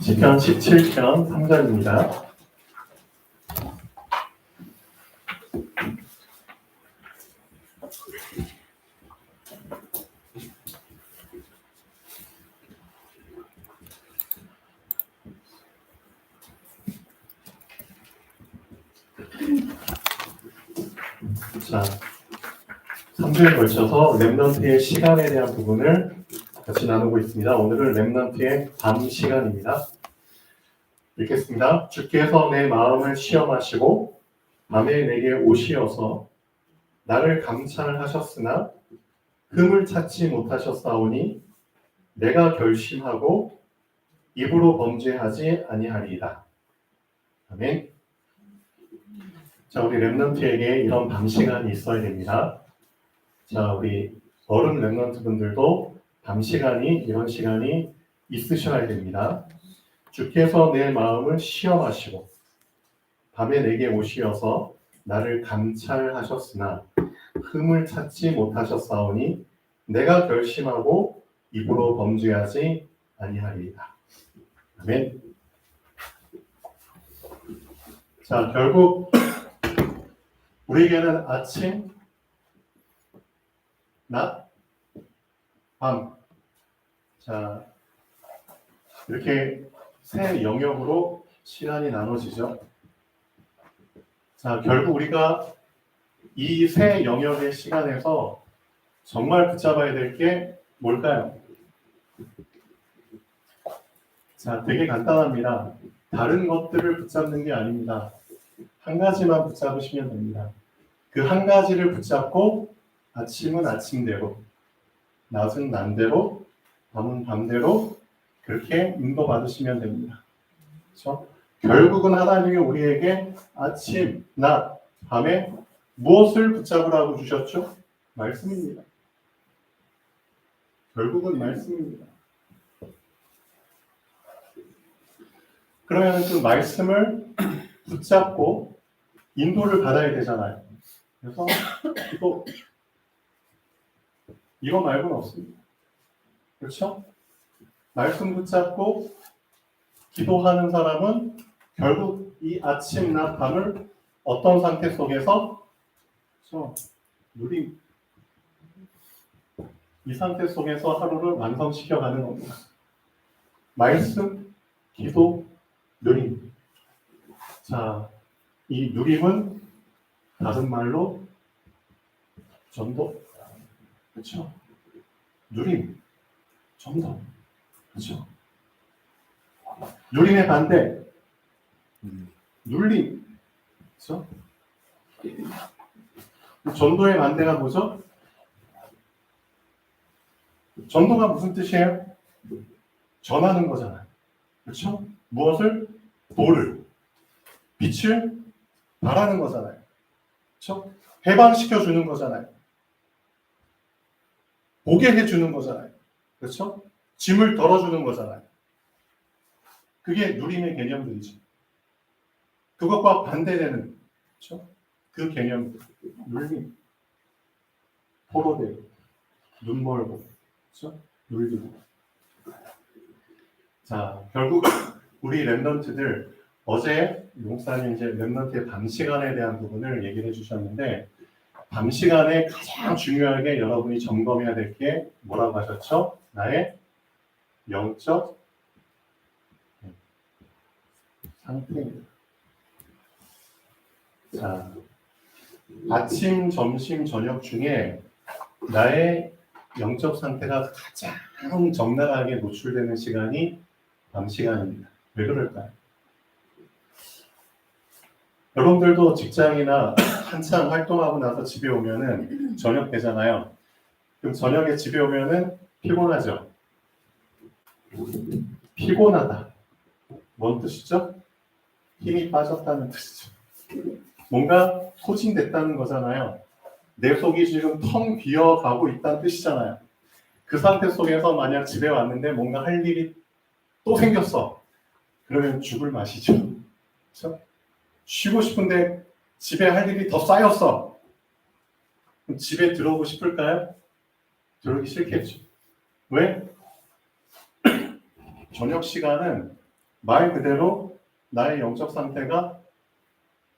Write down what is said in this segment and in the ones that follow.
시편 17편 3절입니다. 자, 3주에 걸쳐서 렘넌트의 시간에 대한 부분을 같이 나누고 있습니다. 오늘은 렘넌트의 밤 시간입니다. 읽겠습니다. 주께서 내 마음을 시험하시고 밤에 내게 오시어서 나를 감찰하셨으나 흠을 찾지 못하셨사오니 내가 결심하고 입으로 범죄하지 아니하리이다. 아멘. 자, 우리 렘넌트에게 이런 밤 시간이 있어야 됩니다. 자, 우리 어른 렘넌트 분들도 밤 시간이, 이런 시간이 있으셔야 됩니다. 주께서 내 마음을 시험하시고 밤에 내게 오시어서 나를 감찰하셨으나 흠을 찾지 못하셨사오니 내가 결심하고 입으로 범죄하지 아니하리이다. 아멘. 자, 결국 우리에게는 아침, 낮, 밤. 자, 이렇게 세 영역으로 시간이 나눠지죠. 자, 결국 우리가 이 세 영역의 시간에서 정말 붙잡아야 될 게 뭘까요? 자, 되게 간단합니다. 다른 것들을 붙잡는 게 아닙니다. 한 가지만 붙잡으시면 됩니다. 그 한 가지를 붙잡고 아침은 아침대로, 낮은 낮대로, 밤은 밤대로 그렇게 인도받으시면 됩니다. 그렇죠? 결국은 하나님이 우리에게 아침, 낮, 밤에 무엇을 붙잡으라고 주셨죠? 말씀입니다. 결국은 말씀입니다. 그러면 그 말씀을 붙잡고 인도를 받아야 되잖아요. 그래서 이거 말고는 없습니다. 그렇죠? 말씀 붙잡고 기도하는 사람은 결국 이 아침, 낮, 밤을 어떤 상태 속에서 누림, 이 상태 속에서 하루를 완성시켜가는 겁니다. 말씀, 기도, 누림. 자, 이 누림은 다른 말로 전도, 그렇죠? 누림, 전도, 그렇죠? 누림의 반대, 눌림, 그렇죠? 전도의 반대가 뭐죠? 전도가 무슨 뜻이에요? 전하는 거잖아요. 그렇죠? 무엇을? 도를, 빛을 바라는 거잖아요. 그렇죠? 해방시켜 주는 거잖아요. 보게 해주는 거잖아요. 그렇죠? 짐을 덜어주는 거잖아요. 그게 누림의 개념들이죠. 그것과 반대되는, 그렇죠? 그 개념들, 눌림, 포로되고, 눈멀고, 그렇죠? 눌리고. 자, 결국 우리 렘넌트들, 어제 목사님 이제 렘넌트의 밤 시간에 대한 부분을 얘기를 해주셨는데, 밤 시간에 가장 중요하게 여러분이 점검해야 될 게 뭐라고 하셨죠? 나의 영적 상태입니다. 자, 아침, 점심, 저녁 중에 나의 영적 상태가 가장 적나라하게 노출되는 시간이 밤 시간입니다. 왜 그럴까요? 여러분들도 직장이나 한참 활동하고 나서 집에 오면은 저녁 되잖아요. 그럼 저녁에 집에 오면은 피곤하죠? 피곤하다. 뭔 뜻이죠? 힘이 빠졌다는 뜻이죠. 뭔가 소진됐다는 거잖아요. 내 속이 지금 텅 비어가고 있다는 뜻이잖아요. 그 상태 속에서 만약 집에 왔는데 뭔가 할 일이 또 생겼어. 그러면 죽을 맛이죠. 그렇죠? 쉬고 싶은데 집에 할 일이 더 쌓였어. 그럼 집에 들어오고 싶을까요? 들어오기 싫겠죠. 왜? 저녁 시간은 말 그대로 나의 영적 상태가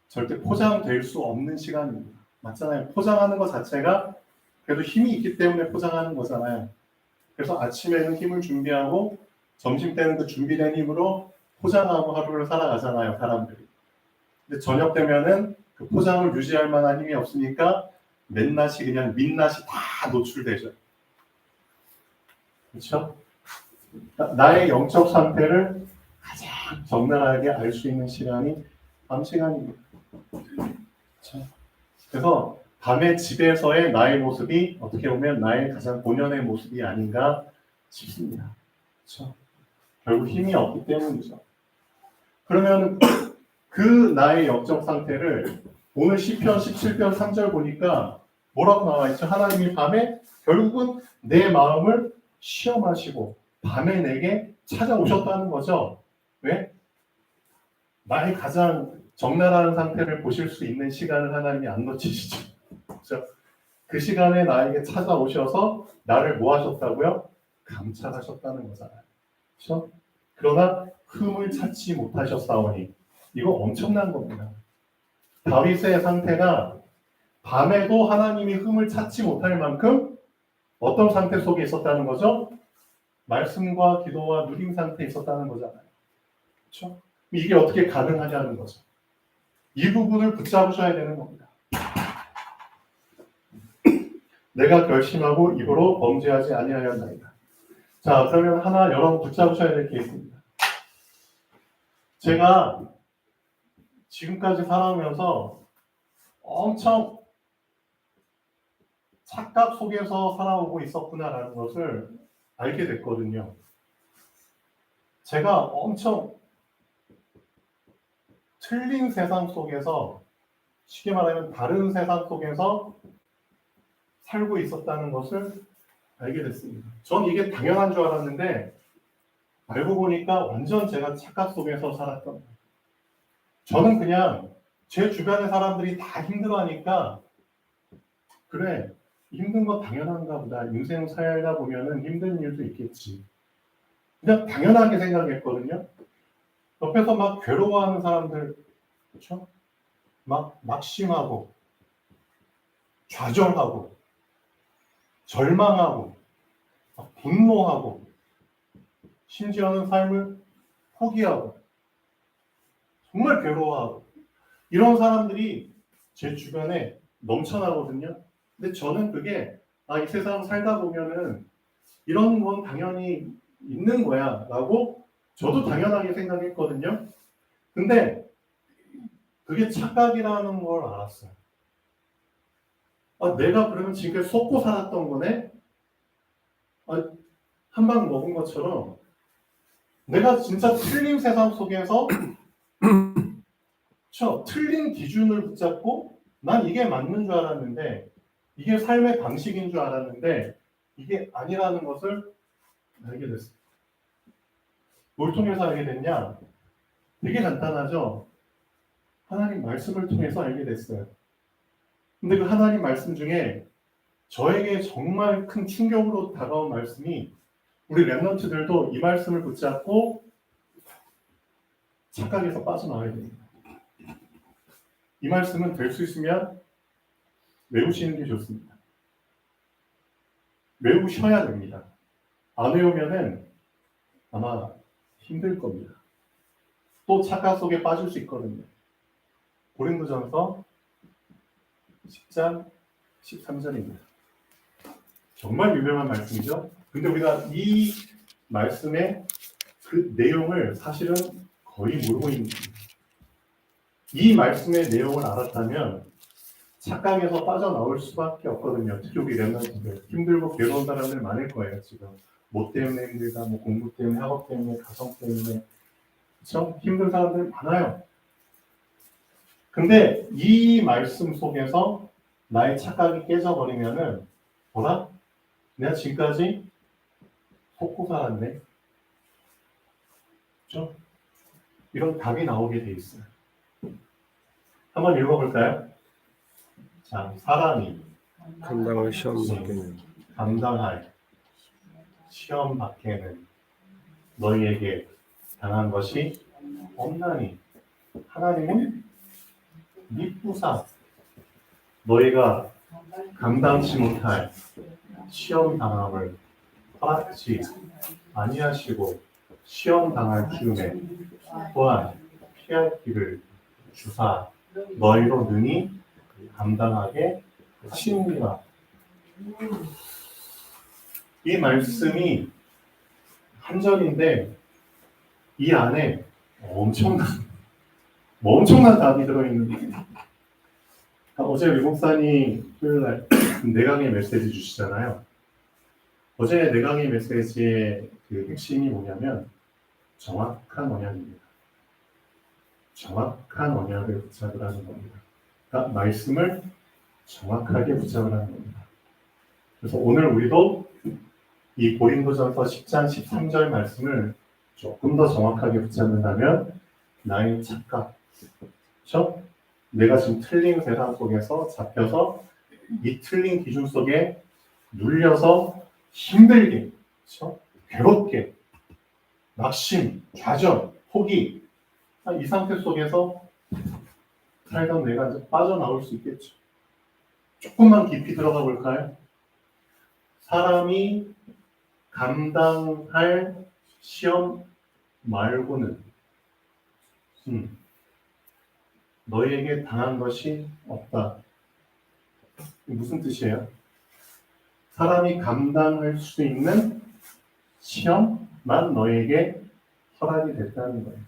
절대 포장될 수 없는 시간입니다. 맞잖아요. 포장하는 것 자체가 그래도 힘이 있기 때문에 포장하는 거잖아요. 그래서 아침에는 힘을 준비하고 점심 때는 그 준비된 힘으로 포장하고 하루를 살아가잖아요, 사람들이. 근데 저녁 되면은 그 포장을 유지할 만한 힘이 없으니까 맨낮이 그냥 민낯이 다 노출되죠. 그렇죠? 나의 영적 상태를 가장 적나라하게 알 수 있는 시간이 밤 시간입니다. 그렇죠? 그래서 밤에 집에서의 나의 모습이 어떻게 보면 나의 가장 본연의 모습이 아닌가 싶습니다. 그렇죠? 결국 힘이 없기 때문이죠. 그러면 그 나의 영적 상태를 오늘 시편 17편 3절 보니까 뭐라고 나와 있죠? 하나님이 밤에 결국은 내 마음을 시험하시고 밤에 내게 찾아오셨다는 거죠. 왜? 나의 가장 적나라한 상태를 보실 수 있는 시간을 하나님이 안 놓치시죠. 그렇죠? 그 시간에 나에게 찾아오셔서 나를 뭐 하셨다고요? 감찰하셨다는 거잖아요. 그렇죠? 그러나 흠을 찾지 못하셨사오니 이거 엄청난 겁니다. 다윗의 상태가 밤에도 하나님이 흠을 찾지 못할 만큼 어떤 상태 속에 있었다는 거죠? 말씀과 기도와 누림 상태에 있었다는 거잖아요. 그렇죠? 이게 어떻게 가능하냐는 거죠. 이 부분을 붙잡으셔야 되는 겁니다. 내가 결심하고 입으로 범죄하지 아니하였나이다. 자, 그러면 하나 여러분 붙잡으셔야 될 게 있습니다. 제가 지금까지 살아오면서 엄청 착각 속에서 살아오고 있었구나라는 것을 알게 됐거든요. 제가 엄청 틀린 세상 속에서, 쉽게 말하면 다른 세상 속에서 살고 있었다는 것을 알게 됐습니다. 전 이게 당연한 줄 알았는데 알고 보니까 완전 제가 착각 속에서 살았던 거예요. 저는 그냥 제 주변의 사람들이 다 힘들어하니까 그래, 힘든 건 당연한가 보다. 인생 살다 보면은 힘든 일도 있겠지. 그냥 당연하게 생각했거든요. 옆에서 막 괴로워하는 사람들, 그렇죠? 막 낙심하고 좌절하고 절망하고 분노하고 심지어는 삶을 포기하고 정말 괴로워하고 이런 사람들이 제 주변에 넘쳐나거든요. 근데 저는 그게 이 세상 살다 보면은 이런 건 당연히 있는 거야 라고 저도 당연하게 생각했거든요. 근데 그게 착각이라는 걸 알았어요. 내가 그러면 지금까지 속고 살았던 거네? 한 방 먹은 것처럼 내가 진짜 틀린 세상 속에서 틀린 기준을 붙잡고 난 이게 맞는 줄 알았는데 이게 삶의 방식인 줄 알았는데 이게 아니라는 것을 알게 됐어요. 뭘 통해서 알게 됐냐? 되게 간단하죠? 하나님 말씀을 통해서 알게 됐어요. 근데 그 하나님 말씀 중에 저에게 정말 큰 충격으로 다가온 말씀이 우리 랩런트들도 이 말씀을 붙잡고 착각에서 빠져나와야 됩니다. 이 말씀은 될 수 있으면 외우시는 게 좋습니다. 외우셔야 됩니다. 안 외우면은 아마 힘들 겁니다. 또 착각 속에 빠질 수 있거든요. 고린도전서 10장 13절입니다. 정말 유명한 말씀이죠. 근데 우리가 이 말씀의 그 내용을 사실은 거의 모르고 있는 겁니다. 이 말씀의 내용을 알았다면 착각에서 빠져나올 수밖에 없거든요. 특히 우리 랩런트들 힘들고 괴로운 사람들 많을 거예요. 지금 뭐 때문에 힘들다, 뭐 공부 때문에, 학업 때문에, 가정 때문에, 그렇죠? 힘든 사람들 많아요. 근데 이 말씀 속에서 나의 착각이 깨져버리면은 뭐라? 내가 지금까지 속고 살았네. 그렇죠? 이런 답이 나오게 돼 있어요. 한번 읽어볼까요? 자, 사람이 감당할 시험 밖에는 감당할 시험 밖에는 너희에게 당한 것이 없나니 하나님은 미쁘사 너희가 감당치 못할 시험 당함을 허락지 아니하시고 시험 당할 즈음에 또한 피할 길을 주사 너희로 능히 감당하게 하시느니라. 이 말씀이 한 절인데 이 안에 엄청난 답이 들어있는 거예요. 어제 우리 목사님 토요일날 내강의 메시지 주시잖아요. 어제 내강의 메시지의 그 핵심이 뭐냐면 정확한 언약입니다. 정확한 언약을 붙잡으라는 겁니다. 그러니까 말씀을 정확하게 붙잡으라는 겁니다. 그래서 오늘 우리도 이 고린도전서 10장 13절 말씀을 조금 더 정확하게 붙잡는다면 나의 착각, 그렇죠? 내가 지금 틀린 세상 속에서 잡혀서 이 틀린 기준 속에 눌려서 힘들게, 그렇죠? 괴롭게, 낙심, 좌절, 포기 이 상태 속에서 살던 내가 이제 빠져나올 수 있겠죠. 조금만 깊이 들어가 볼까요? 사람이 감당할 시험 말고는 너희에게 당한 것이 없다. 무슨 뜻이에요? 사람이 감당할 수 있는 시험만 너희에게 허락이 됐다는 거예요.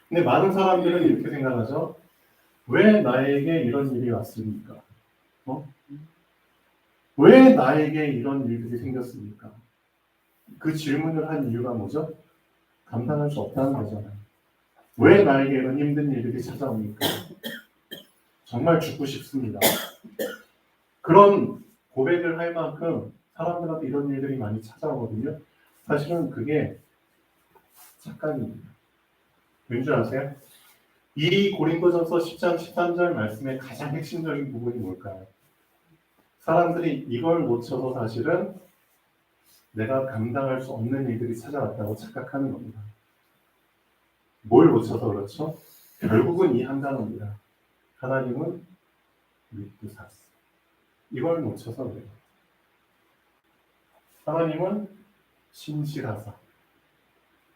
근데 많은 사람들은 이렇게 생각하죠. 왜 나에게 이런 일이 왔습니까? 왜 나에게 이런 일들이 생겼습니까? 그 질문을 한 이유가 뭐죠? 감당할 수 없다는 거잖아요. 왜 나에게 이런 힘든 일들이 찾아옵니까? 정말 죽고 싶습니다. 그런 고백을 할 만큼 사람들한테 이런 일들이 많이 찾아오거든요. 사실은 그게 착각입니다. 왠지 아세요? 이 고린도전서 10장 13절 말씀의 가장 핵심적인 부분이 뭘까요? 사람들이 이걸 놓쳐서 사실은 내가 감당할 수 없는 일들이 찾아왔다고 착각하는 겁니다. 뭘 놓쳐서 그렇죠? 결국은 이 한 단어입니다. 하나님은 미쁘사스. 이걸 놓쳐서 그래요. 하나님은 신실하사.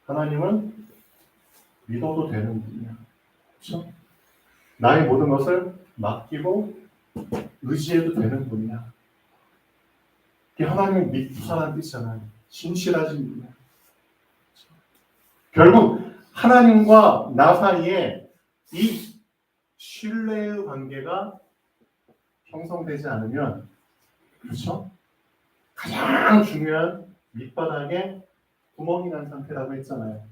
하나님은 믿어도 되는 분이야. 그렇죠? 나의 모든 것을 맡기고 의지해도 되는 분이야. 이게 하나님은 미쁘사라는 뜻이잖아요. 신실하신 분이야. 결국 하나님과 나 사이에 이 신뢰의 관계가 형성되지 않으면, 그렇죠? 가장 중요한 밑바닥에 구멍이 난 상태라고 했잖아요.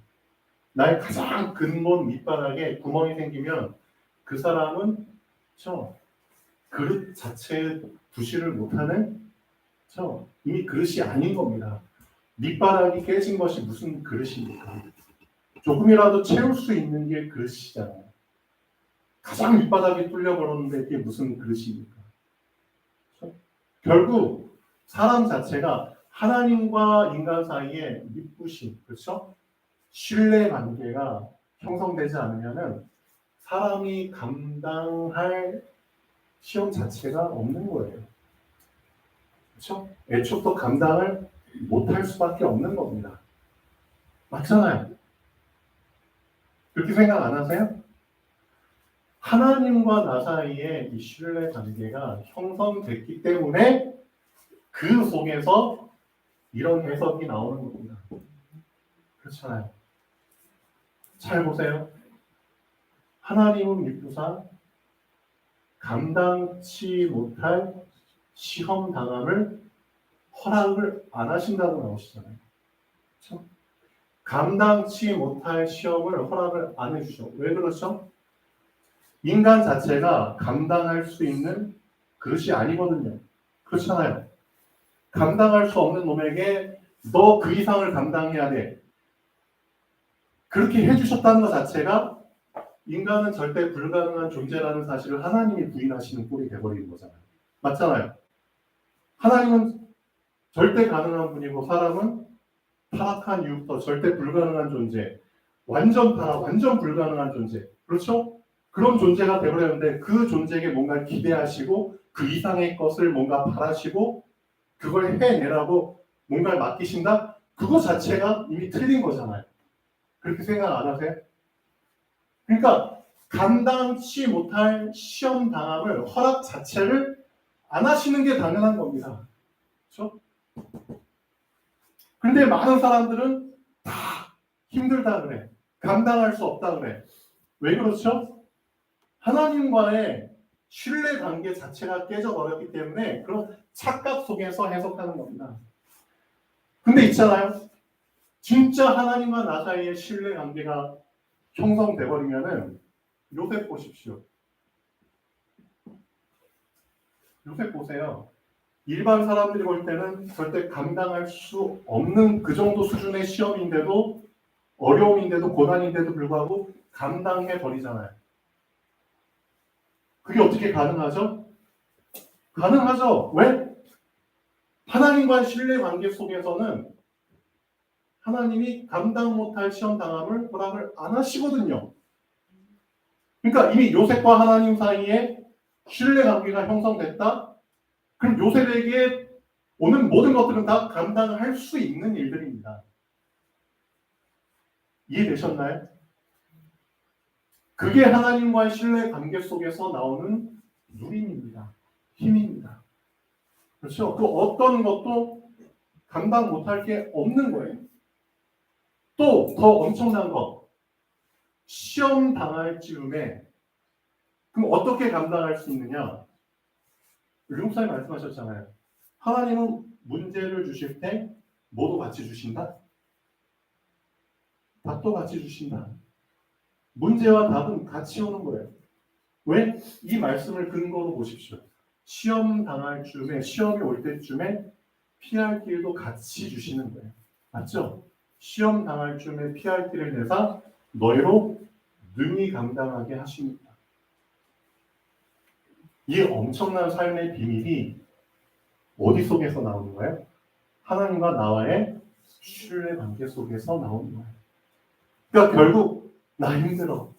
나의 가장 근본 밑바닥에 구멍이 생기면 그 사람은 그렇죠? 그릇 자체의 부실을 못하는 그렇죠? 이미 그릇이 아닌 겁니다. 밑바닥이 깨진 것이 무슨 그릇입니까? 조금이라도 채울 수 있는 게 그릇이잖아요. 가장 밑바닥이 뚫려버렸는데 이게 무슨 그릇입니까? 그렇죠? 결국 사람 자체가 하나님과 인간 사이에 미쁘심, 그렇죠? 신뢰 관계가 형성되지 않으면은 사람이 감당할 시험 자체가 없는 거예요. 그렇죠? 애초부터 감당을 못할 수밖에 없는 겁니다. 맞잖아요. 그렇게 생각 안 하세요? 하나님과 나 사이에 이 신뢰 관계가 형성됐기 때문에 그 속에서 이런 해석이 나오는 겁니다. 그렇잖아요. 잘 보세요. 하나님은 미쁘사 감당치 못할 시험 당함을 허락을 안 하신다고 나오시잖아요. 그렇죠? 감당치 못할 시험을 허락을 안 해주죠. 왜 그렇죠? 인간 자체가 감당할 수 있는 그릇이 아니거든요. 그렇잖아요. 감당할 수 없는 놈에게 너 그 이상을 감당해야 돼. 그렇게 해주셨다는 것 자체가 인간은 절대 불가능한 존재라는 사실을 하나님이 부인하시는 꼴이 돼버리는 거잖아요. 맞잖아요. 하나님은 절대 가능한 분이고 사람은 타락한 이후부터 절대 불가능한 존재, 완전 타락, 완전 불가능한 존재. 그렇죠? 그런 존재가 되버렸는데 그 존재에게 뭔가 기대하시고 그 이상의 것을 뭔가 바라시고 그걸 해내라고 뭔가를 맡기신다? 그거 자체가 이미 틀린 거잖아요. 그렇게 생각 안 하세요? 그러니까 감당치 못할 시험 당함을 허락 자체를 안 하시는 게 당연한 겁니다. 그렇죠? 근데 많은 사람들은 다 힘들다 그래. 감당할 수 없다 그래. 왜 그렇죠? 하나님과의 신뢰 관계 자체가 깨져버렸기 때문에 그런 착각 속에서 해석하는 겁니다. 근데 있잖아요. 진짜 하나님과 나 사이의 신뢰 관계가 형성돼 버리면은 요셉 보십시오. 요셉 보세요. 일반 사람들이 볼 때는 절대 감당할 수 없는 그 정도 수준의 시험인데도 어려움인데도 고난인데도 불구하고 감당해 버리잖아요. 그게 어떻게 가능하죠? 가능하죠. 왜? 하나님과의 신뢰 관계 속에서는 하나님이 감당 못할 시험 당함을 허락을 안 하시거든요. 그러니까 이미 요셉과 하나님 사이에 신뢰 관계가 형성됐다? 그럼 요셉에게 오는 모든 것들은 다 감당할 수 있는 일들입니다. 이해되셨나요? 그게 하나님과의 신뢰 관계 속에서 나오는 누림입니다. 힘입니다. 그렇죠? 그 어떤 것도 감당 못할 게 없는 거예요. 또 더 엄청난 거, 시험 당할 즈음에 그럼 어떻게 감당할 수 있느냐? 우리 목사님 말씀하셨잖아요. 하나님은 문제를 주실 때 뭐도 같이 주신다? 답도 같이 주신다. 문제와 답은 같이 오는 거예요. 왜? 이 말씀을 근거로 보십시오. 시험 당할 즈음에, 시험이 올 때쯤에 피할 길도 같이 주시는 거예요. 맞죠? 시험 당할 즈음에 피할 길을 내사 너희로 능히 감당하게 하십니다. 이 엄청난 삶의 비밀이 어디 속에서 나오는 거예요? 하나님과 나와의 신뢰 관계 속에서 나오는 거예요. 그러니까 결국 나 힘들어.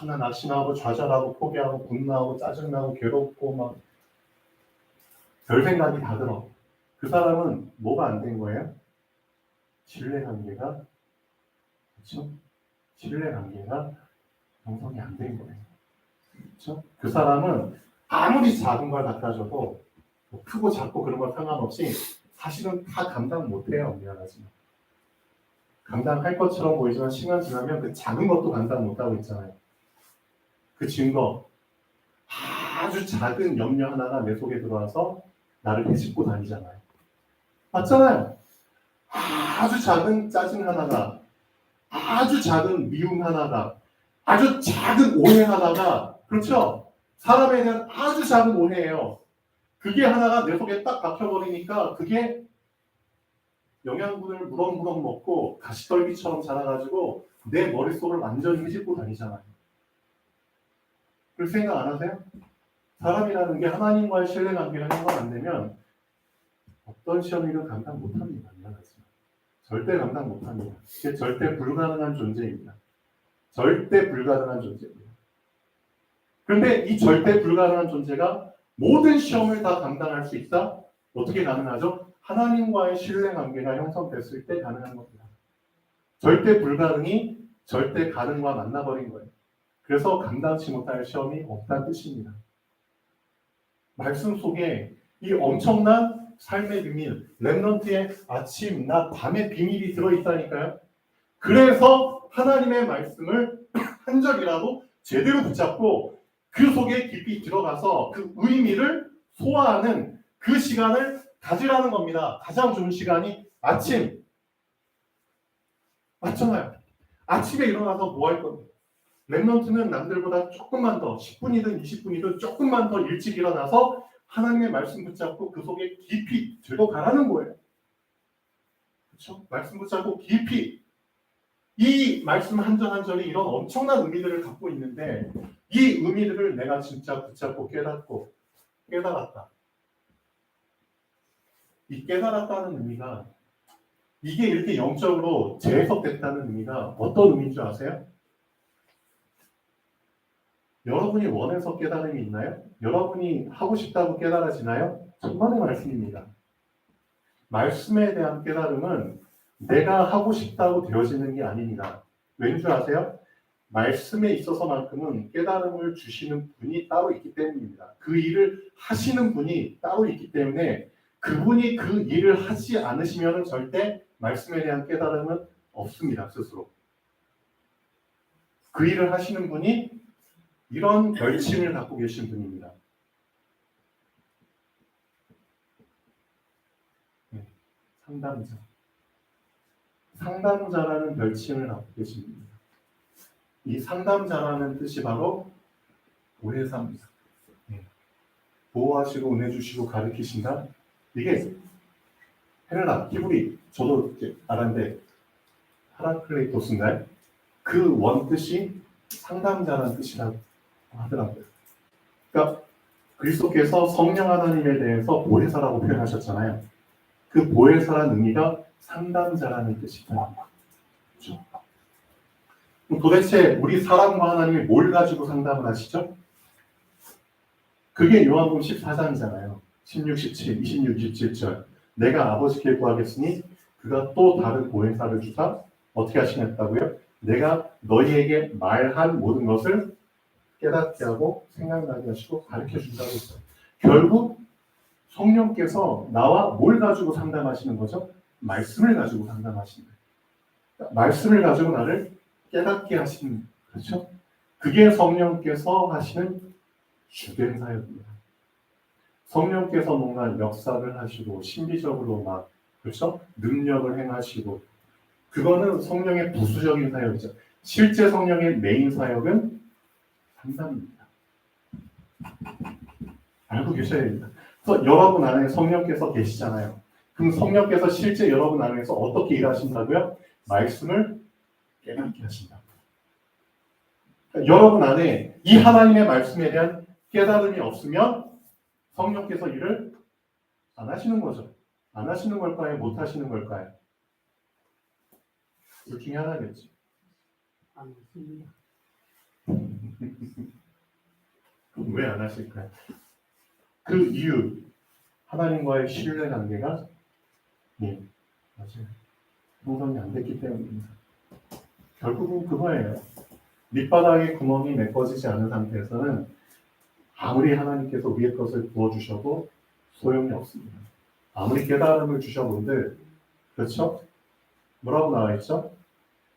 나 낙심하고 좌절하고 포기하고 분노하고 짜증나고 괴롭고 막 별 생각이 다 들어. 그 사람은 뭐가 안 된 거예요? 신뢰 관계가, 그렇죠? 신뢰 관계가 형성이 안 된 거예요. 그렇죠? 그 사람은 아무리 작은 걸 갖다 줘도 뭐 크고 작고 그런 걸 상관없이 사실은 다 감당 못해요. 미안하지만. 감당할 것처럼 보이지만 시간 지나면 그 작은 것도 감당 못하고 있잖아요. 그 증거, 아주 작은 염려 하나가 내 속에 들어와서 나를 헤집고 다니잖아요. 맞잖아요. 아주 작은 짜증 하나가, 아주 작은 미움 하나가, 아주 작은 오해 하나가, 그렇죠? 사람에 대한 아주 작은 오해예요. 그게 하나가 내 속에 딱 박혀버리니까 그게 영양분을 무럭무럭 먹고 가시떨기처럼 자라가지고 내 머릿속을 완전히 휘집고 다니잖아요. 그렇게 생각 안 하세요? 사람이라는 게 하나님과의 신뢰관계가 형성 안 되면 어떤 시험이든 감당 못합니다. 미안하지만. 절대 감당 못합니다. 이게 절대 불가능한 존재입니다. 절대 불가능한 존재입니다. 그런데 이 절대 불가능한 존재가 모든 시험을 다 감당할 수 있다? 어떻게 가능하죠? 하나님과의 신뢰관계가 형성됐을 때 가능한 겁니다. 절대 불가능이 절대 가능과 만나버린 거예요. 그래서 감당치 못할 시험이 없다는 뜻입니다. 말씀 속에 이 엄청난 삶의 비밀, 렘넌트의 아침, 낮, 밤의 비밀이 들어있다니까요. 그래서 하나님의 말씀을 한 절이라도 제대로 붙잡고 그 속에 깊이 들어가서 그 의미를 소화하는 그 시간을 가지라는 겁니다. 가장 좋은 시간이 아침. 맞잖아요. 아침에 일어나서 뭐 할 겁니까? 렘넌트는 남들보다 조금만 더 10분이든 20분이든 조금만 더 일찍 일어나서 하나님의 말씀 붙잡고 그 속에 깊이 들어가라는 거예요. 그렇죠? 말씀 붙잡고 깊이 이 말씀 한 절 한 절이 이런 엄청난 의미들을 갖고 있는데 이 의미들을 내가 진짜 붙잡고 깨닫고 깨달았다. 이 깨달았다는 의미가 이게 이렇게 영적으로 재해석됐다는 의미가 어떤 의미인 줄 아세요? 여러분이 원해서 깨달음이 있나요? 여러분이 하고 싶다고 깨달아지나요? 천만의 말씀입니다. 말씀에 대한 깨달음은 내가 하고 싶다고 되어지는 게 아닙니다. 왠 줄 아세요? 말씀에 있어서만큼은 깨달음을 주시는 분이 따로 있기 때문입니다. 그 일을 하시는 분이 따로 있기 때문에 그분이 그 일을 하지 않으시면 절대 말씀에 대한 깨달음은 없습니다. 스스로. 그 일을 하시는 분이 이런 별칭을 갖고 계신 분입니다. 네, 상담자. 상담자라는 별칭을 갖고 계신 분입니다. 이 상담자라는 뜻이 바로 보혜사입니다. 네. 보호하시고 은혜 주시고 가르치신다. 이게 헬라, 히브리, 저도 알았는데 파라클레이토스인가요? 그 원뜻이 상담자라는 뜻이라고 하더라고요. 그러니까 그리스도께서 성령 하나님에 대해서 보혜사라고 표현하셨잖아요. 그 보혜사라는 의미가 상담자라는 뜻이다. 그렇죠? 도대체 우리 사람과 하나님이 뭘 가지고 상담을 하시죠? 그게 요한복음 14장이잖아요. 16, 17, 26, 27절. 내가 아버지께 구하겠으니 그가 또 다른 보혜사를 주사 어떻게 하시겠다고요? 내가 너희에게 말한 모든 것을 깨닫게 하고 생각나게 하시고 가르쳐 준다고 했어요. 결국 성령께서 나와 뭘 가지고 상담하시는 거죠? 말씀을 가지고 상담하시는 거예요. 말씀을 가지고 나를 깨닫게 하시는, 그렇죠? 그게 성령께서 하시는 주된 사역입니다. 성령께서 뭔가 역사를 하시고 신비적으로 막, 그렇죠? 능력을 행하시고, 그거는 성령의 부수적인 사역이죠. 실제 성령의 메인 사역은 상담입니다. 알고 계셔야 됩니다. 그래서 여러분 안에 성령께서 계시잖아요. 그럼 성령께서 실제 여러분 안에서 어떻게 일하신다고요? 말씀을 깨닫게 하신다. 그러니까 여러분 안에 이 하나님의 말씀에 대한 깨달음이 없으면 성령께서 일을 안 하시는 거죠. 안 하시는 걸까요? 못 하시는 걸까요? 둘 중에 하나겠지. 안 했습니다. 왜 안 하실까요? 그 이유, 하나님과의 신뢰 관계가 맞아요. 형성이 안 됐기 때문입니다. 결국은 그거예요. 밑바닥에 구멍이 메꿔지지 않은 상태에서는 아무리 하나님께서 위의 것을 부어주셔도 소용이 없습니다. 아무리 깨달음을 주셔본들, 그렇죠? 뭐라고 나와 있죠?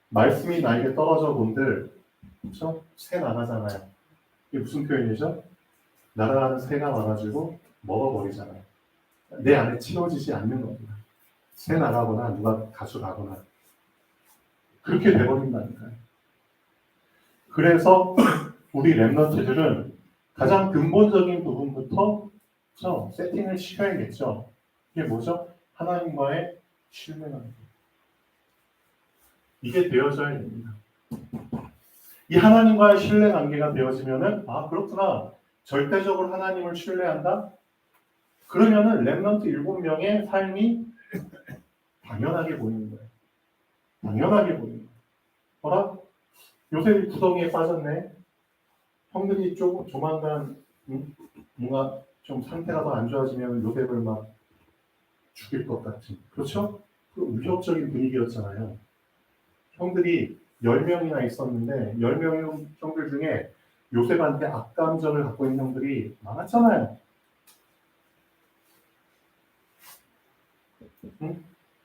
말씀이 나에게 떨어져 본들, 그렇죠? 새 나가잖아요. 이게 무슨 표현이죠? 날아가는 새가 와가지고 먹어버리잖아요. 내 안에 채워지지 않는 겁니다. 새 나가거나 누가 가져가거나 그렇게 돼버린다니까요. 그래서 우리 랩런트들은 가장 근본적인 부분부터 세팅을 시켜야겠죠. 이게 뭐죠? 하나님과의 신뢰관계. 이게 되어져야 됩니다. 이 하나님과의 신뢰관계가 되어지면은 그렇구나. 절대적으로 하나님을 신뢰한다? 그러면은 랩런트 7명의 삶이 당연하게 보이는 거예요. 당연하게 보이는 거예요. 뭐라? 요새 구덩이에 빠졌네. 형들이 조만간 뭔가 좀 상태가 더 안 좋아지면 요셉을 막 죽일 것 같은. 그렇죠? 그 위협적인 분위기였잖아요. 형들이 10명이나 있었는데 10명의 형들 중에 요셉한테 악감정을 갖고 있는 형들이 많았잖아요.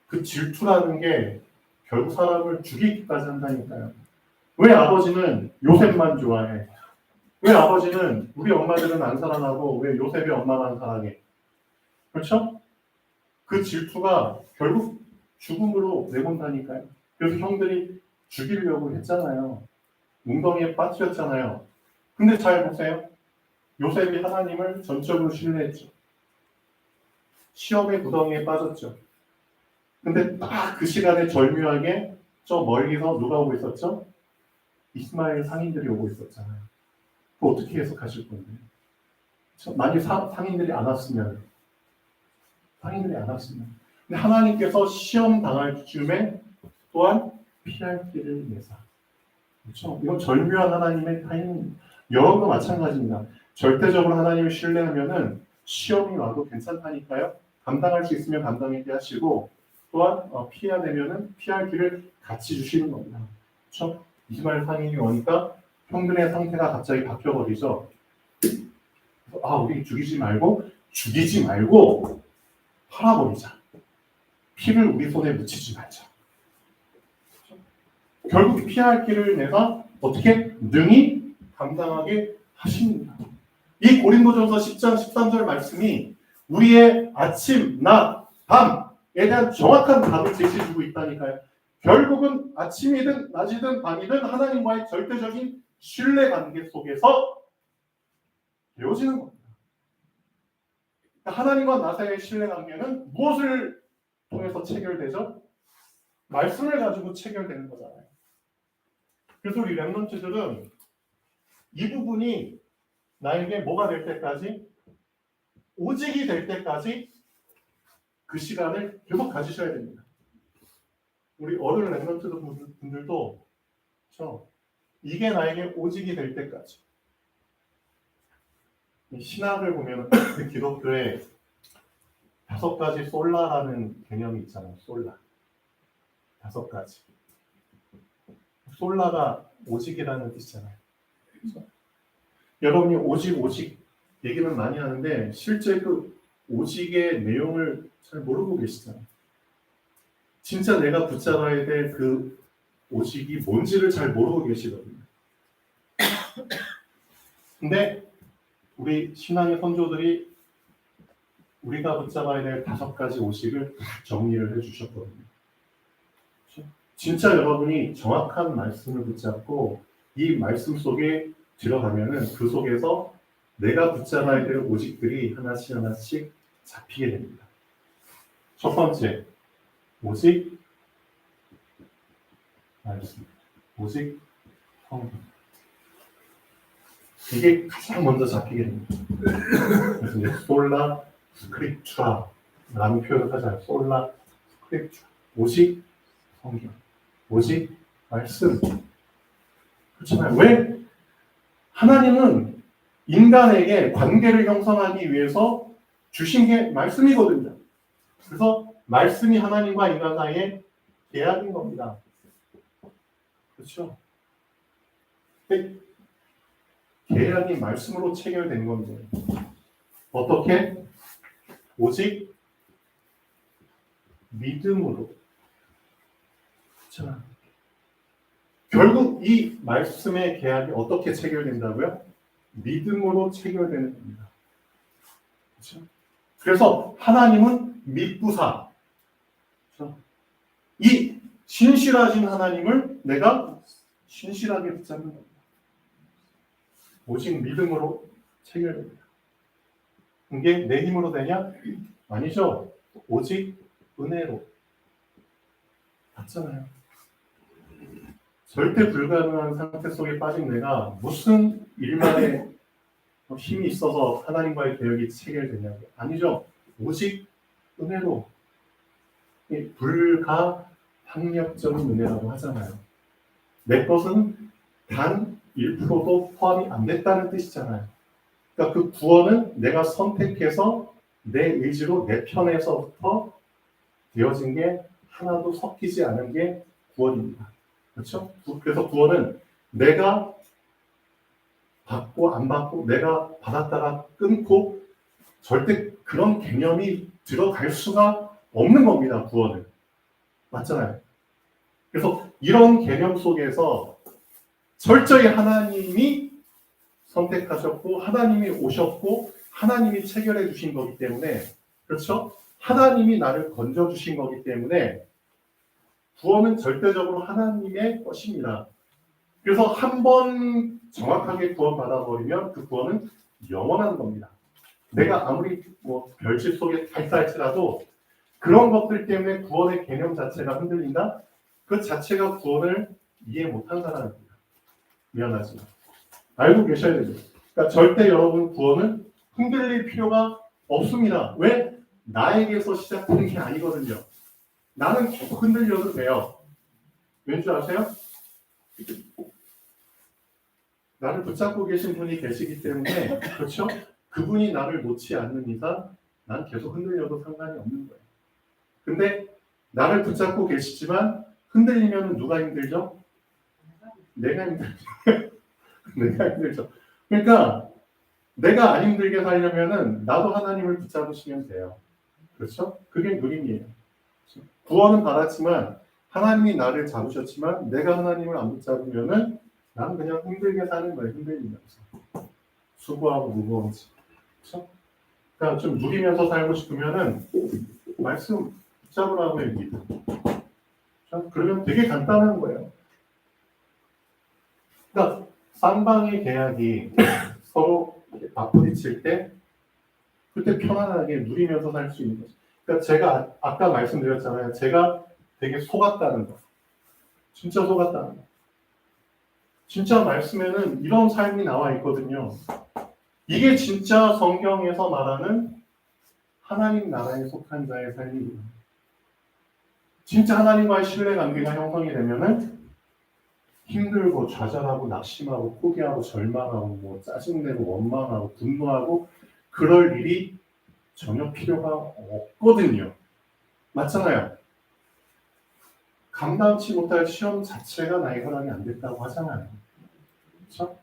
그 질투라는 게 결국 사람을 죽이기까지 한다니까요. 왜 아버지는 요셉만 좋아해? 왜 아버지는 우리 엄마들은 안 사랑하고 왜 요셉의 엄마만 사랑해? 그렇죠? 그 질투가 결국 죽음으로 내본다니까요. 그래서 형들이 죽이려고 했잖아요. 웅덩이에 빠뜨렸잖아요. 근데 잘 보세요. 요셉이 하나님을 전적으로 신뢰했죠. 시험의 구덩이에 빠졌죠. 근데 딱 그 시간에 절묘하게 저 멀리서 누가 오고 있었죠? 이스마엘 상인들이 오고 있었잖아요. 그거 어떻게 해석하실 건데요? 만약 상인들이 안 왔으면 상인들이 안 왔습니다. 근데 하나님께서 시험 당할 즈음에 또한 피할 길을 내사. 그렇죠? 이건 절묘한 하나님의 타이밍입니다. 여러분도 마찬가지입니다. 절대적으로 하나님을 신뢰하면은 시험이 와도 괜찮다니까요. 감당할 수 있으면 감당하게 하시고 또한 피해야 되면은 피할 길을 같이 주시는 겁니다. 그렇죠? 이스마엘 상인이 오니까 형들의 상태가 갑자기 바뀌어버리죠. 우리 죽이지 말고 팔아버리자. 피를 우리 손에 묻히지 말자. 결국 피할 길을 내가 어떻게 능히 감당하게 하십니다. 이 고린도전서 10장 13절 말씀이 우리의 아침, 낮, 밤에 대한 정확한 답을 제시해주고 있다니까요. 결국은 아침이든 낮이든 밤이든 하나님과의 절대적인 신뢰관계 속에서 되어지는 겁니다. 하나님과 나 사이의 신뢰관계는 무엇을 통해서 체결되죠? 말씀을 가지고 체결되는 거잖아요. 그래서 우리 렘넌트들은 이 부분이 나에게 뭐가 될 때까지, 오직이 될 때까지 그 시간을 계속 가지셔야 됩니다. 우리 어른 렘넌트 분들도 그렇죠? 이게 나에게 오직이 될 때까지. 신학을 보면 기독교에 5가지 솔라라는 개념이 있잖아요. 솔라. 5가지. 솔라가 오직이라는 뜻이잖아요. 그렇죠? 여러분이 오직 얘기는 많이 하는데 실제 그 오직의 내용을 잘 모르고 계시잖아요. 진짜 내가 붙잡아야 될 그 오직이 뭔지를 잘 모르고 계시거든요. 근데 우리 신앙의 선조들이 우리가 붙잡아야 될 5가지 오직을 정리를 해주셨거든요. 진짜 여러분이 정확한 말씀을 붙잡고 이 말씀 속에 들어가면은 그 속에서 내가 붙잡아야 될 오직들이 하나씩 잡히게 됩니다. 첫 번째, 오직 말씀, 오직 성경. 이게 가장 먼저 잡히게 됩니다. 그래서 이제 솔라 스크립투라라는 표현을 하잖아요. 솔라 스크립투라. 오직 성경, 오직 말씀. 그렇잖아요. 왜? 하나님은 인간에게 관계를 형성하기 위해서 주신 게 말씀이거든요. 그래서 말씀이 하나님과 인간 사이의 계약인 겁니다. 그렇죠? 계약이 말씀으로 체결된 건데 어떻게? 오직 믿음으로. 그렇죠? 결국 이 말씀의 계약이 어떻게 체결된다고요? 믿음으로 체결되는 겁니다. 그렇죠? 그래서 하나님은 믿부사. 그렇죠? 이 신실하신 하나님을 내가 신실하게 붙잡는 겁니다. 오직 믿음으로 체결됩니다. 이게 내 힘으로 되냐? 아니죠. 오직 은혜로. 맞잖아요. 절대 불가능한 상태 속에 빠진 내가 무슨 일만에 힘이 있어서 하나님과의 계약이 체결되냐고. 아니죠. 오직 은혜로. 불가항력적인 은혜라고 하잖아요. 내 것은 단 1%도 포함이 안 됐다는 뜻이잖아요. 그러니까 그 구원은 내가 선택해서 내 의지로 내 편에서부터 되어진 게 하나도 섞이지 않은 게 구원입니다. 그렇죠? 그래서 구원은 내가 받고 안 받고 내가 받았다가 끊고 절대 그런 개념이 들어갈 수가 없는 겁니다. 구원은. 맞잖아요. 그래서 이런 개념 속에서 철저히 하나님이 선택하셨고 하나님이 오셨고 하나님이 체결해 주신 거기 때문에 그렇죠? 하나님이 나를 건져 주신 거기 때문에 구원은 절대적으로 하나님의 것입니다. 그래서 한 번 정확하게 구원받아 버리면 그 구원은 영원한 겁니다. 내가 아무리 별집 속에 다 있다 할지라도 그런 것들 때문에 구원의 개념 자체가 흔들린다? 그 자체가 구원을 이해 못한 사람입니다. 미안하지만 알고 계셔야 됩니다. 그러니까 절대 여러분 구원은 흔들릴 필요가 없습니다. 왜? 나에게서 시작되는 게 아니거든요. 나는 계속 흔들려도 돼요. 왠 줄 아세요? 나를 붙잡고 계신 분이 계시기 때문에, 그렇죠? 그분이 나를 놓지 않는 이상 난 계속 흔들려도 상관이 없는 거예요. 근데 나를 붙잡고 계시지만 흔들리면 누가 힘들죠? 내가 힘들죠. 내가 힘들죠. 그러니까 내가 안 힘들게 살려면은 나도 하나님을 붙잡으시면 돼요. 그렇죠? 그게 누림이에요. 그렇죠? 구원은 받았지만 하나님이 나를 잡으셨지만 내가 하나님을 안 붙잡으면은 나는 그냥 힘들게 사는 거예요. 흔들리면서 수고하고 무거워지. 그렇죠? 그러니까 좀 누리면서 살고 싶으면은 말씀 붙잡으라고 해요. 믿음. 그렇죠? 그러면 되게 간단한 거예요. 그러니까 쌍방의 계약이 서로 맞부딪힐 때 그때 편안하게 누리면서 살 수 있는 거죠. 그러니까 제가 아까 말씀드렸잖아요. 제가 되게 속았다는 거. 진짜 속았다는 거. 진짜 말씀에는 이런 삶이 나와 있거든요. 이게 진짜 성경에서 말하는 하나님 나라에 속한 자의 삶입니다. 진짜 하나님과의 신뢰관계가 형성이 되면은 힘들고 좌절하고 낙심하고 포기하고 절망하고 뭐 짜증내고 원망하고 분노하고 그럴 일이 전혀 필요가 없거든요. 맞잖아요. 감당치 못할 시험 자체가 나의 허락이 안 됐다고 하잖아요. 그렇죠?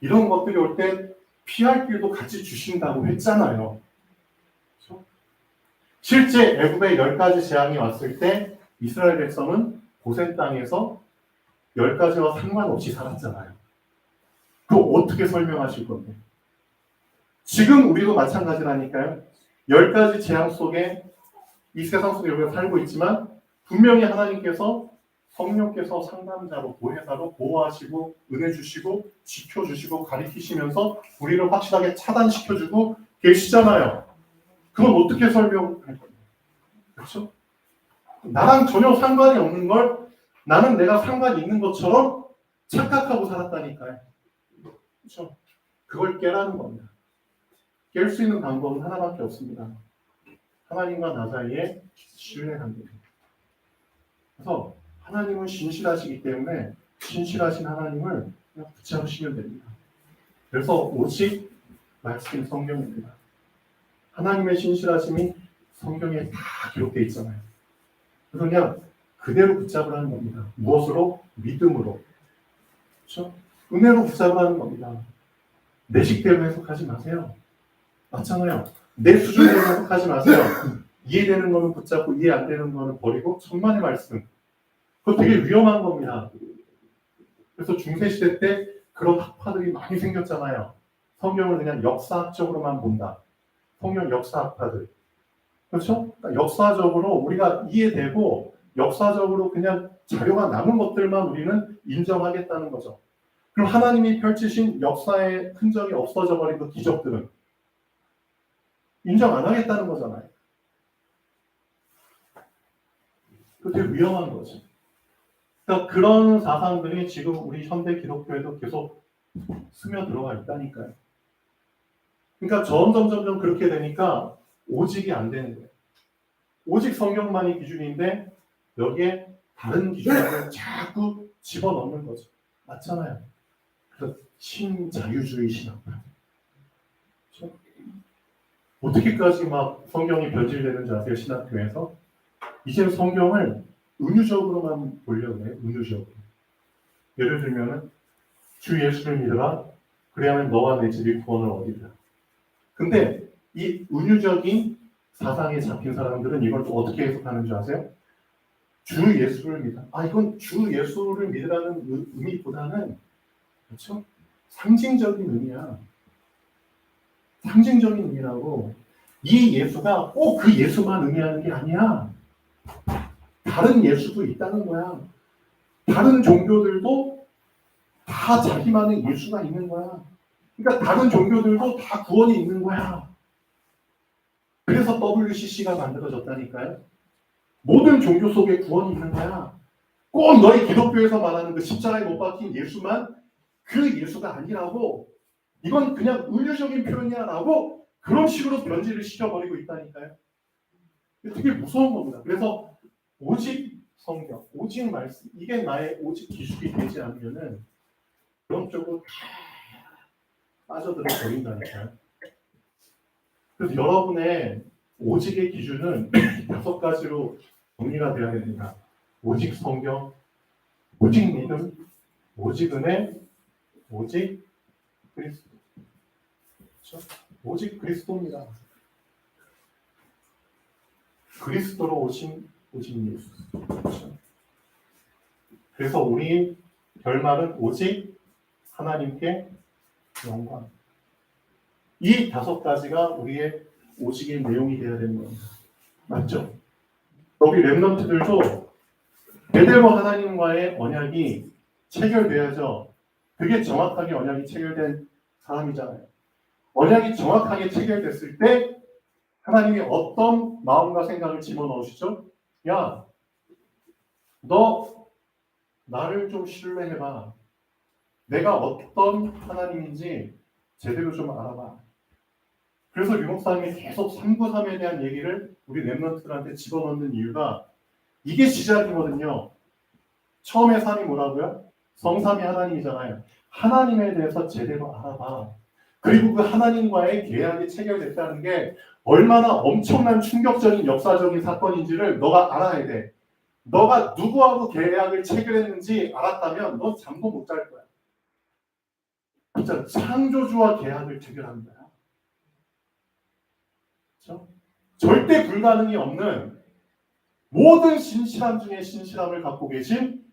이런 것들이 올 때 피할 길도 같이 주신다고 했잖아요. 그렇죠? 실제 애굽의 10가지 재앙이 왔을 때 이스라엘 백성은 고센 땅에서 10가지와 상관없이 살았잖아요. 그거 어떻게 설명하실 건데? 지금 우리도 마찬가지라니까요. 10가지 재앙 속에 이 세상 속에 우리가 살고 있지만 분명히 하나님께서 성령께서 상담자로 보혜사로 보호하시고 은혜 주시고 지켜주시고 가리키시면서 우리를 확실하게 차단시켜주고 계시잖아요. 그건 어떻게 설명할 거예요? 그렇죠? 나랑 전혀 상관이 없는 걸 나는 내가 상관이 있는 것처럼 착각하고 살았다니까요. 그렇죠? 그걸 깨라는 겁니다. 깰 수 있는 방법은 하나밖에 없습니다. 하나님과 나 사이에 신뢰관계입니다. 그래서 하나님은 신실하시기 때문에 신실하신 하나님을 그냥 붙잡으시면 됩니다. 그래서 오직 말씀 성경입니다. 하나님의 신실하심이 성경에 다 기록되어 있잖아요. 그래서 그냥 그대로 붙잡으라는 겁니다. 무엇으로? 믿음으로. 그렇죠? 은혜로 붙잡으라는 겁니다. 내 식대로 해석하지 마세요. 맞잖아요. 내 수준대로 해석하지 마세요. 이해되는 거는 붙잡고 이해 안 되는 거는 버리고 천만의 말씀. 그거 되게 위험한 겁니다. 그래서 중세시대 때 그런 학파들이 많이 생겼잖아요. 성경을 그냥 역사학적으로만 본다. 성경 역사학파들. 그렇죠? 그러니까 역사적으로 우리가 이해되고 역사적으로 그냥 자료가 남은 것들만 우리는 인정하겠다는 거죠. 그럼 하나님이 펼치신 역사의 흔적이 없어져 버린 그 기적들은 인정 안 하겠다는 거잖아요. 그게 위험한 거죠. 그러니까 그런 사상들이 지금 우리 현대 기독교에도 계속 스며들어가 있다니까요. 그러니까 점점 그렇게 되니까 오직이 안 되는 거예요. 오직 성경만이 기준인데 여기에 다른 기준을 자꾸 집어넣는 거죠. 맞잖아요. 그래서 신자유주의 신학. 그렇죠? 어떻게까지 막 성경이 변질되는지 아세요? 신학교에서? 이제 성경을 은유적으로만 보려고 해요. 은유적으로. 예를 들면은 주 예수를 믿어라. 그래야만 너와 내 집이 구원을 얻으리라. 근데 이 은유적인 사상에 잡힌 사람들은 이걸 또 어떻게 해석하는 줄 아세요? 주 예수를 믿어. 이건 주 예수를 믿으라는 의미보다는 그렇죠? 상징적인 의미야. 상징적인 의미라고. 이 예수가 꼭 그 예수만 의미하는 게 아니야. 다른 예수도 있다는 거야. 다른 종교들도 다 자기만의 예수가 있는 거야. 그러니까 다른 종교들도 다 구원이 있는 거야. 그래서 WCC가 만들어졌다니까요. 모든 종교 속에 구원이 있는 거야. 꼭 너희 기독교에서 말하는 그 십자가에 못 박힌 예수만 그 예수가 아니라고. 이건 그냥 은유적인 표현이야 라고 그런 식으로 변질을 시켜버리고 있다니까요. 되게 무서운 겁니다. 그래서 오직 성경, 오직 말씀, 이게 나의 오직 기준이 되지 않으면은 그런 쪽으로 다 빠져들어 버린다니까요. 그래서 여러분의 오직의 기준은 5가지로 정리가 되어야 됩니다. 오직 성경, 오직 믿음, 오직 은혜, 오직 그리스도. 그렇죠? 오직 그리스도입니다. 그리스도로 오신 오직 예수. 그렇죠? 그래서 우리 결말은 오직 하나님께 영광. 이 5가지가 우리의 오직의 내용이 되어야 되는 겁니다. 맞죠? 여기 렘넌트들도 제대로 하나님과의 언약이 체결돼야죠. 그게 정확하게 언약이 체결된 사람이잖아요. 언약이 정확하게 체결됐을 때 하나님이 어떤 마음과 생각을 집어넣으시죠? 야, 너 나를 좀 신뢰해봐. 내가 어떤 하나님인지 제대로 좀 알아봐. 그래서 유목사님이 계속 393에 대한 얘기를 우리 렘넌트들한테 집어넣는 이유가 이게 시작이거든요. 처음에 3이 뭐라고요? 성삼위 하나님이잖아요. 하나님에 대해서 제대로 알아봐. 그리고 그 하나님과의 계약이 체결됐다는 게 얼마나 엄청난 충격적인 역사적인 사건인지를 너가 알아야 돼. 너가 누구하고 계약을 체결했는지 알았다면 넌 잠도 못 잘 거야. 진짜 창조주와 계약을 체결한 거야. 그렇죠? 절대 불가능이 없는 모든 신실함 중에 신실함을 갖고 계신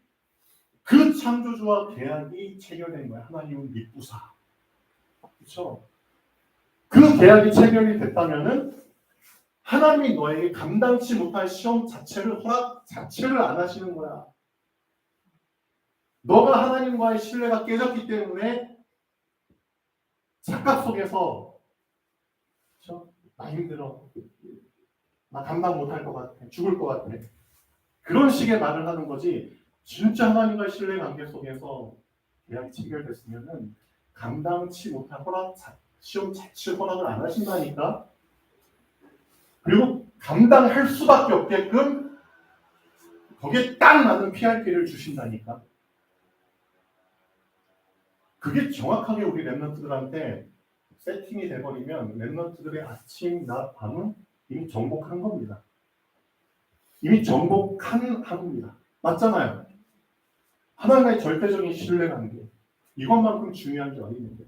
그 창조주와 계약이 체결된 거야. 하나님은 믿부사. 그렇죠? 그 계약이 체결이 됐다면은 하나님이 너에게 감당치 못할 시험 자체를 허락 자체를 안 하시는 거야. 너가 하나님과의 신뢰가 깨졌기 때문에 착각 속에서 그렇죠? 나 힘들어. 나 감당 못할 것 같아. 죽을 것 같아. 그런 식의 말을 하는 거지. 진짜 하나님과의 신뢰 관계 속에서 계약이 체결됐으면은 감당치 못할 시험 자체 허락을 안 하신다니까. 그리고 감당할 수밖에 없게끔 거기에 딱 맞는 PRP를 주신다니까. 그게 정확하게 우리 렘넌트들한테 세팅이 돼버리면 렘넌트들의 아침, 낮, 밤은 이미 정복한 겁니다. 이미 정복한 하루입니다. 맞잖아요. 하나님과의 절대적인 신뢰관계. 이것만큼 중요한 게 어디 있는데.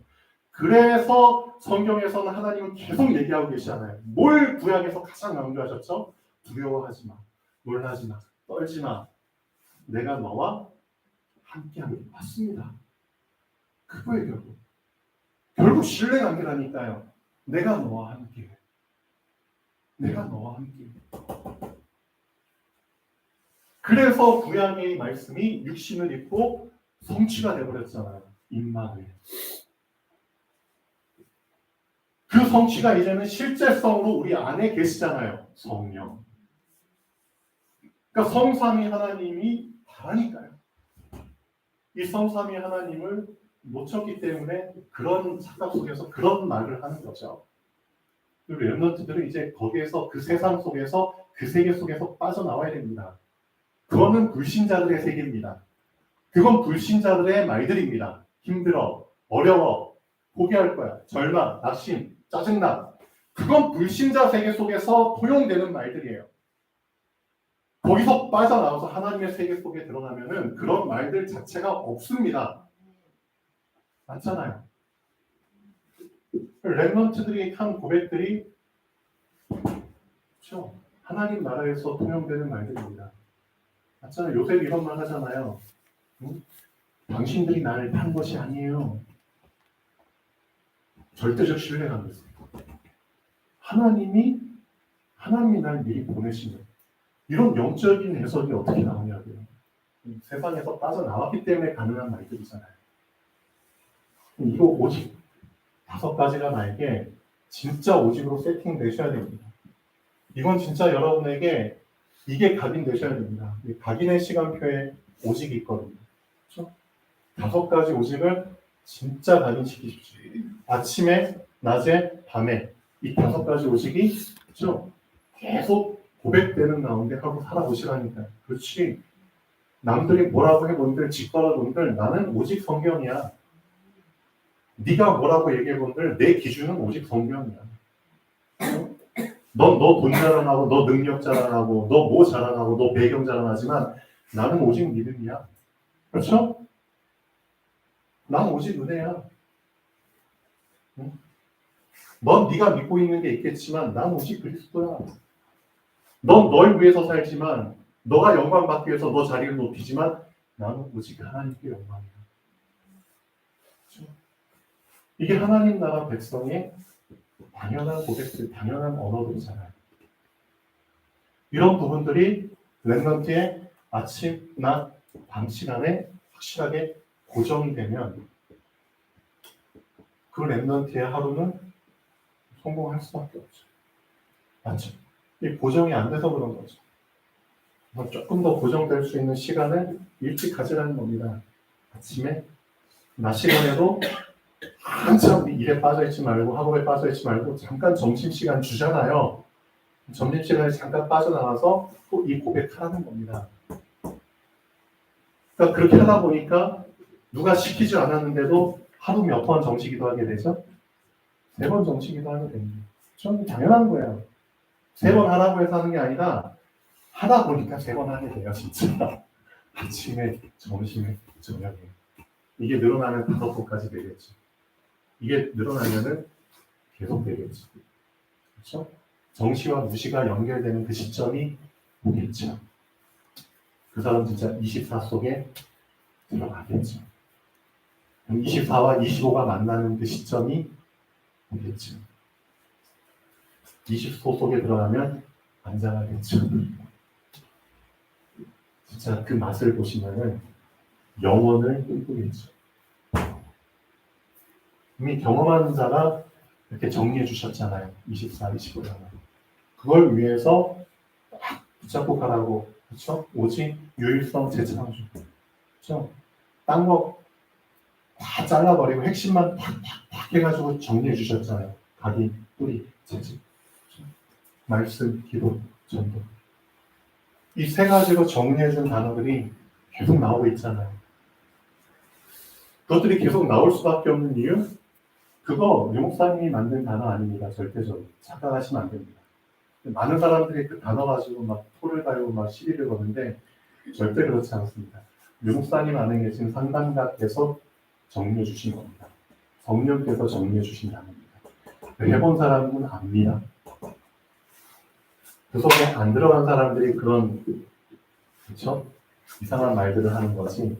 그래서 성경에서는 하나님은 계속 얘기하고 계시잖아요. 뭘 구약에서 가장 강조하셨죠? 두려워하지 마. 놀라지 마. 떨지 마. 내가 너와 함께하게 맞습니다. 그거예요. 결국 신뢰관계라니까요. 내가 너와 함께. 내가 너와 함께. 그래서 구약의 말씀이 육신을 입고 성취가 되어버렸잖아요. 임마누엘. 그 성취가 이제는 실제성으로 우리 안에 계시잖아요. 성령. 그러니까 성삼위 하나님이 다라니까요. 이 성삼위 하나님을 놓쳤기 때문에 그런 착각 속에서 그런 말을 하는 거죠. 그리고 렘넌트들은 이제 거기에서 그 세상 속에서 그 세계 속에서 빠져나와야 됩니다. 그거는 불신자들의 세계입니다. 그건 불신자들의 말들입니다. 힘들어, 어려워, 포기할 거야, 절망, 낙심, 짜증나. 그건 불신자 세계 속에서 포용되는 말들이에요. 거기서 빠져나와서 하나님의 세계 속에 들어가면은 그런 말들 자체가 없습니다. 맞잖아요. 렘넌트들이 한 고백들이 그렇죠. 하나님 나라에서 통용되는 말들입니다. 맞잖아요. 요셉 이런 말 하잖아요. 응? 당신들이 나를 판 것이 아니에요. 절대적 신뢰가 있습니다. 하나님이 날 미리 보내시는 이런 영적인 해석이 어떻게 나오냐고요. 세상에서 빠져나왔기 때문에 가능한 말들이잖아요. 이거 오직 5가지가 나에게 진짜 오직으로 세팅되셔야 됩니다. 이건 진짜 여러분에게 이게 각인되셔야 됩니다. 각인의 시간표에 오직이 있거든요. 그렇죠? 5가지 오직을 진짜 각인시키십시오. 아침에, 낮에, 밤에 이 5가지 오직이 그렇죠? 계속 고백되는 가운데 하고 살아보시라니까. 그렇지. 남들이 뭐라고 해본들 짓걸어본들 나는 오직 성경이야. 네가 뭐라고 얘기해본들 내 기준은 오직 성경이야. 넌 너 돈 자랑하고 너 능력 자랑하고 너 뭐 자랑하고 너 배경 자랑하지만 나는 오직 믿음이야. 그렇죠? 난 오직 은혜야. 응? 넌 네가 믿고 있는 게 있겠지만 난 오직 그리스도야. 넌 널 위해서 살지만 너가 영광 받기 위해서 너 자리를 높이지만 나는 오직 하나님께 영광이야. 그렇죠? 이게 하나님 나라 백성의 당연한 고백들, 당연한 언어들이잖아요. 이런 부분들이 렘넌트의 아침, 낮, 밤 시간에 확실하게 고정되면 그 렘넌트의 하루는 성공할 수밖에 없죠. 맞죠? 이 고정이 안 돼서 그런 거죠. 조금 더 고정될 수 있는 시간을 일찍 가지라는 겁니다. 아침에, 낮 시간에도 한참 일에 빠져있지 말고 학업에 빠져있지 말고 잠깐 점심시간 주잖아요. 점심시간에 잠깐 빠져나가서 또 이 고백하라는 겁니다. 그러니까 그렇게 하다 보니까 누가 시키지 않았는데도 하루 몇 번 정시기도 하게 되죠? 3번 정시기도 하게 됩니다. 좀 당연한 거예요. 3번 하라고 해서 하는 게 아니라 하다 보니까 3번 하게 돼요, 진짜. 아침에, 점심에, 저녁에. 이게 늘어나면 5번까지 되겠죠. 이게 늘어나면은 계속 되겠죠. 그렇죠? 정시와 무시가 연결되는 그 시점이 오겠죠. 그 사람 진짜 24 속에 들어가겠죠. 24와 25가 만나는 그 시점이 오겠죠. 20소 속에 들어가면 안전하겠죠. 진짜 그 맛을 보시면은 영혼을 꿈꾸겠죠. 이미 경험한 자가 이렇게 정리해 주셨잖아요. 24, 25를. 그걸 위해서 딱 붙잡고 가라고. 그렇죠? 오직 유일성 재창조. 그렇죠? 딴 거 다 잘라버리고 핵심만 탁탁탁 해가지고 정리해 주셨잖아요. 각이, 뿌리, 재질. 그렇죠? 말씀, 기도, 전도. 이 3가지로 정리해 준 단어들이 계속 나오고 있잖아요. 그것들이 계속 나올 수밖에 없는 이유? 그거 유목사님이 만든 단어 아닙니다. 절대적으로. 착각하시면 안 됩니다. 많은 사람들이 그 단어 가지고 막 토를 달고 막 시비를 거는데 절대 그렇지 않습니다. 유목사님 안에 계신 상담가께서 정리해 주신 겁니다. 성령께서 정리해 주신 단어입니다. 해본 사람은 압니다. 그 속에 안 들어간 사람들이 그런, 그렇죠? 이상한 말들을 하는 거지.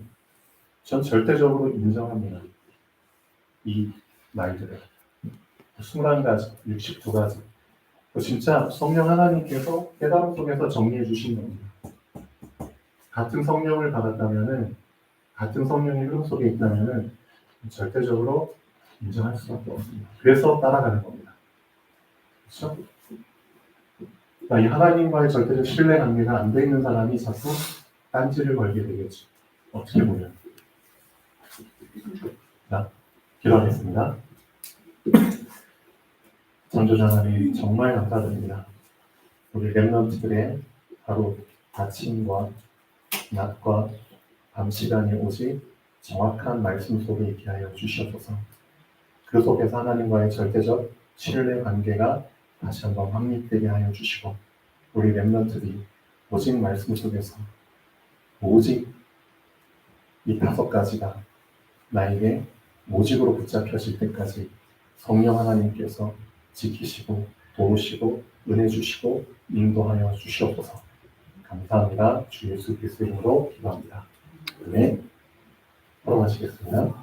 전 절대적으로 인정합니다. 이 말들을. 21가지, 62가지. 진짜 성령 하나님께서 깨달음 속에서 정리해 주신 겁니다. 같은 성령을 받았다면은, 같은 성령의 흐름 속에 있다면은 절대적으로 인정할 수밖에 없습니다. 그래서 따라가는 겁니다. 그렇죠? 그러니까 이 하나님과의 절대적 신뢰 관계가 안 돼 있는 사람이 자꾸 딴지를 걸게 되겠죠. 어떻게 보면. 자, 기도하겠습니다. 전도자 하나님 정말 감사드립니다. 우리 렘넌트들의 하루 아침과 낮과 밤 시간이 오직 정확한 말씀 속에 있게 하여 주시옵소서. 그 속에서 하나님과의 절대적 신뢰 관계가 다시 한번 확립되게 하여 주시고 우리 렘넌트들이 오직 말씀 속에서 오직 이 5가지가 나에게 오직으로 붙잡혀질 때까지 성령 하나님께서 지키시고 도우시고 은혜 주시고 인도하여 주시옵소서. 감사합니다. 주 예수 그리스도 이름으로 기도합니다. 네, 돌아가시겠습니다.